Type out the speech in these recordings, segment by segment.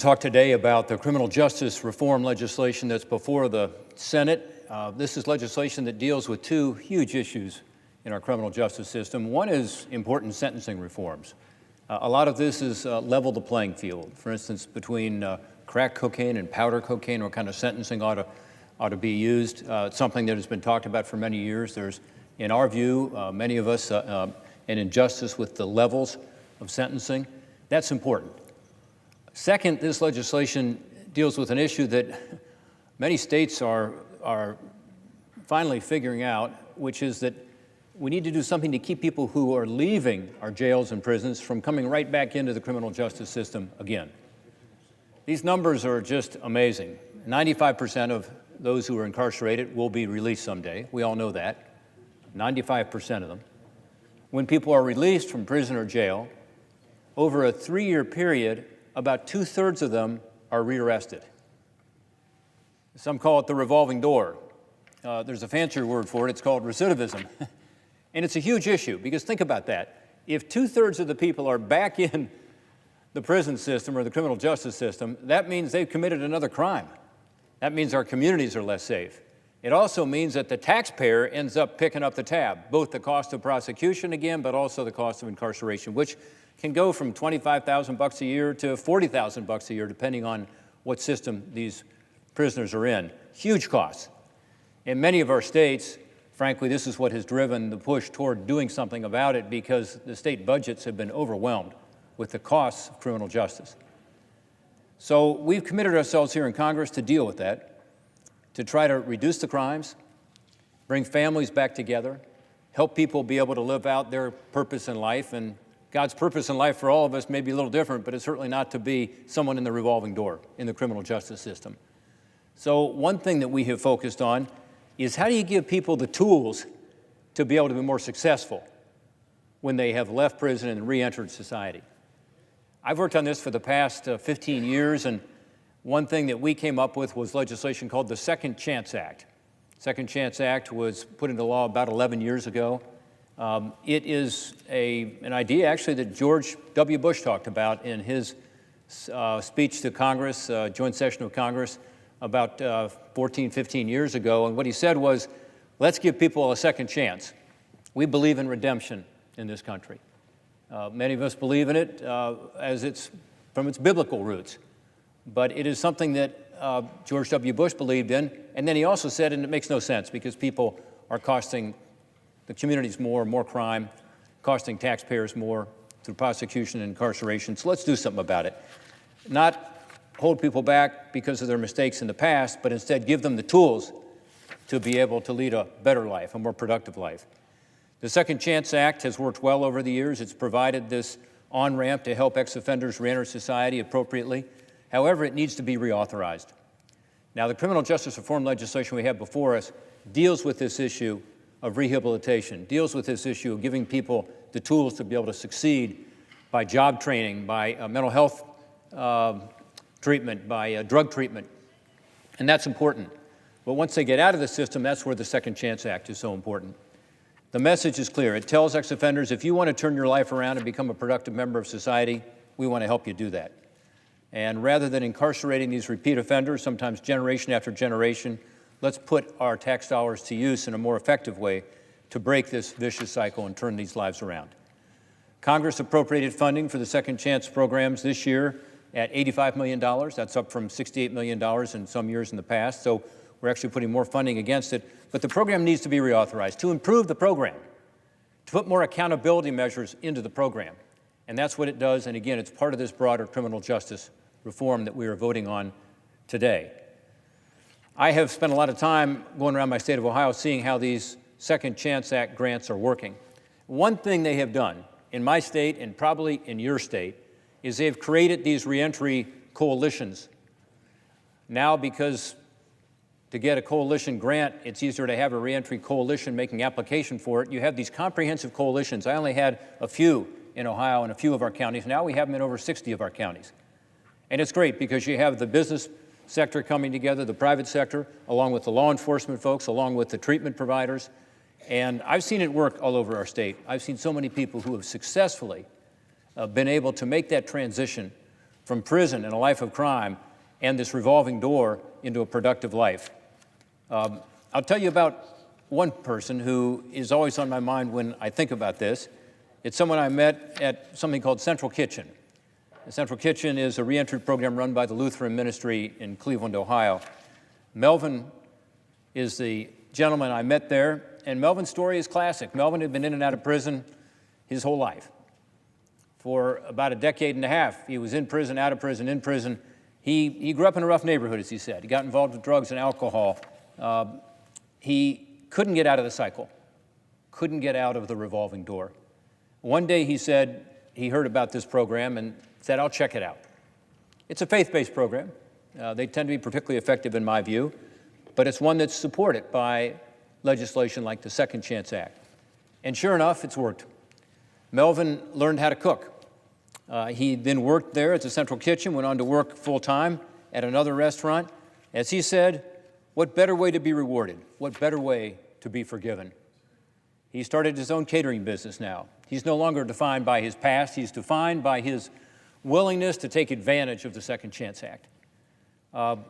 talk today about the criminal justice reform legislation that's before the Senate. This is legislation that deals with two huge issues in our criminal justice system. One is important sentencing reforms. A lot of this is level the playing field. For instance, between crack cocaine and powder cocaine, what kind of sentencing ought to be used. It's something that has been talked about for many years. There's, in our view, many of us, an injustice with the levels of sentencing. That's important. Second, this legislation deals with an issue that many states are finally figuring out, which is that we need to do something to keep people who are leaving our jails and prisons from coming right back into the criminal justice system again. These numbers are just amazing. 95% of those who are incarcerated will be released someday. We all know that. 95% of them. When people are released from prison or jail, over a 3-year period, about 2/3 of them are rearrested. Some call it the revolving door. There's a fancier word for it. It's called recidivism. And it's a huge issue, because think about that. If 2/3 of the people are back in the prison system or the criminal justice system, that means they've committed another crime. That means our communities are less safe. It also means that the taxpayer ends up picking up the tab, both the cost of prosecution again, but also the cost of incarceration, which can go from $25,000 a year to $40,000 a year, depending on what system these prisoners are in. Huge costs. In many of our states, frankly, this is what has driven the push toward doing something about it, because the state budgets have been overwhelmed with the costs of criminal justice. So we've committed ourselves here in Congress to deal with that, to try to reduce the crimes, bring families back together, help people be able to live out their purpose in life. And God's purpose in life for all of us may be a little different, but it's certainly not to be someone in the revolving door in the criminal justice system. So one thing that we have focused on is, how do you give people the tools to be able to be more successful when they have left prison and re-entered society? I've worked on this for the past 15 years, and one thing that we came up with was legislation called the Second Chance Act. Second Chance Act was put into law about 11 years ago. It is an idea, actually, that George W. Bush talked about in his speech to Congress, joint session of Congress, about 14, 15 years ago. And what he said was, let's give people a second chance. We believe in redemption in this country. Many of us believe in it as it's from its biblical roots. But it is something that George W. Bush believed in. And then he also said, and it makes no sense, because people are costing the communities more crime, costing taxpayers more through prosecution and incarceration. So let's do something about it. Not hold people back because of their mistakes in the past, but instead give them the tools to be able to lead a better life, a more productive life. The Second Chance Act has worked well over the years. It's provided this on-ramp to help ex-offenders re-enter society appropriately. However, it needs to be reauthorized. Now, the criminal justice reform legislation we have before us deals with this issue of rehabilitation, deals with this issue of giving people the tools to be able to succeed by job training, by mental health treatment, by drug treatment, and that's important. But once they get out of the system, that's where the Second Chance Act is so important. The message is clear. It tells ex-offenders, if you want to turn your life around and become a productive member of society, we want to help you do that. And rather than incarcerating these repeat offenders, sometimes generation after generation, let's put our tax dollars to use in a more effective way to break this vicious cycle and turn these lives around. Congress appropriated funding for the Second Chance programs this year at $85 million. That's up from $68 million in some years in the past. So we're actually putting more funding against it. But the program needs to be reauthorized to improve the program, to put more accountability measures into the program. And that's what it does. And again, it's part of this broader criminal justice reform that we are voting on today. I have spent a lot of time going around my state of Ohio seeing how these Second Chance Act grants are working. One thing they have done in my state, and probably in your state, is they've created these reentry coalitions. Now, because to get a coalition grant, it's easier to have a reentry coalition making application for it. You have these comprehensive coalitions. I only had a few in Ohio and a few of our counties. Now we have them in over 60 of our counties. And it's great because you have the business sector coming together, the private sector, along with the law enforcement folks, along with the treatment providers. And I've seen it work all over our state. I've seen so many people who have successfully been able to make that transition from prison and a life of crime and this revolving door into a productive life. I'll tell you about one person who is always on my mind when I think about this. It's someone I met at something called Central Kitchen. The Central Kitchen is a reentry program run by the Lutheran Ministry in Cleveland, Ohio. Melvin is the gentleman I met there, and Melvin's story is classic. Melvin had been in and out of prison his whole life. For about a decade and a half, he was in prison, out of prison, in prison. He grew up in a rough neighborhood, as he said. He got involved with drugs and alcohol. He couldn't get out of the cycle, couldn't get out of the revolving door. One day he said he heard about this program and said, I'll check it out. It's a faith-based program. They tend to be particularly effective in my view, but it's one that's supported by legislation like the Second Chance Act. And sure enough, it's worked. Melvin learned how to cook. He then worked there at the Central Kitchen, went on to work full-time at another restaurant. As he said, what better way to be rewarded? What better way to be forgiven? He started his own catering business now. He's no longer defined by his past. He's defined by his willingness to take advantage of the Second Chance Act.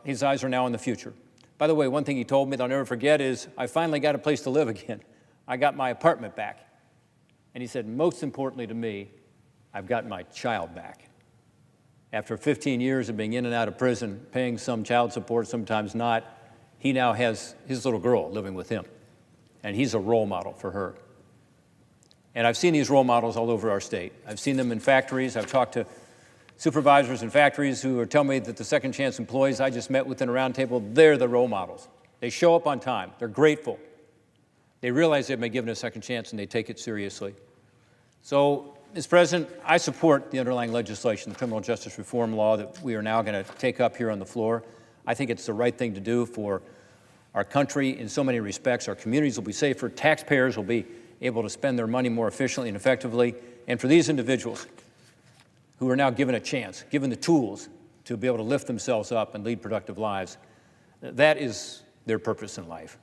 His eyes are now on the future. By the way, one thing he told me that I'll never forget is, I finally got a place to live again. I got my apartment back. And he said, most importantly to me, I've got my child back. After 15 years of being in and out of prison, paying some child support, sometimes not, he now has his little girl living with him. And he's a role model for her. And I've seen these role models all over our state. I've seen them in factories. I've talked to supervisors in factories who are telling me that the Second Chance employees I just met with in a roundtable, they're the role models. They show up on time. They're grateful. They realize they've been given a second chance and they take it seriously. So, Mr. President, I support the underlying legislation, the criminal justice reform law that we are now going to take up here on the floor. I think it's the right thing to do for our country in so many respects. Our communities will be safer. Taxpayers will be able to spend their money more efficiently and effectively. And for these individuals who are now given a chance, given the tools to be able to lift themselves up and lead productive lives, that is their purpose in life.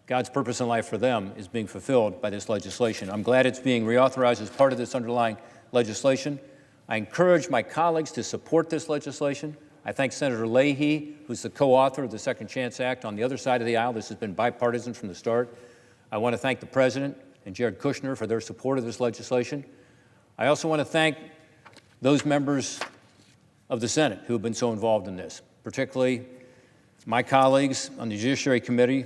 God's purpose in life for them is being fulfilled by this legislation. I'm glad it's being reauthorized as part of this underlying legislation. I encourage my colleagues to support this legislation. I thank Senator Leahy, who's the co-author of the Second Chance Act, on the other side of the aisle. This has been bipartisan from the start. I want to thank the President and Jared Kushner for their support of this legislation. I also want to thank those members of the Senate who have been so involved in this, particularly my colleagues on the Judiciary Committee,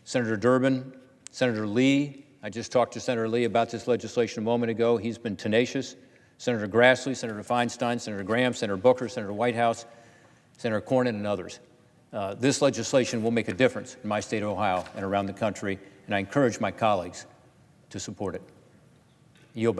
Senator Durbin, Senator Lee. I just talked to Senator Lee about this legislation a moment ago. He's been tenacious. Senator Grassley, Senator Feinstein, Senator Graham, Senator Booker, Senator Whitehouse, Senator Cornyn, and others. This legislation will make a difference in my state of Ohio and around the country, and I encourage my colleagues to support it.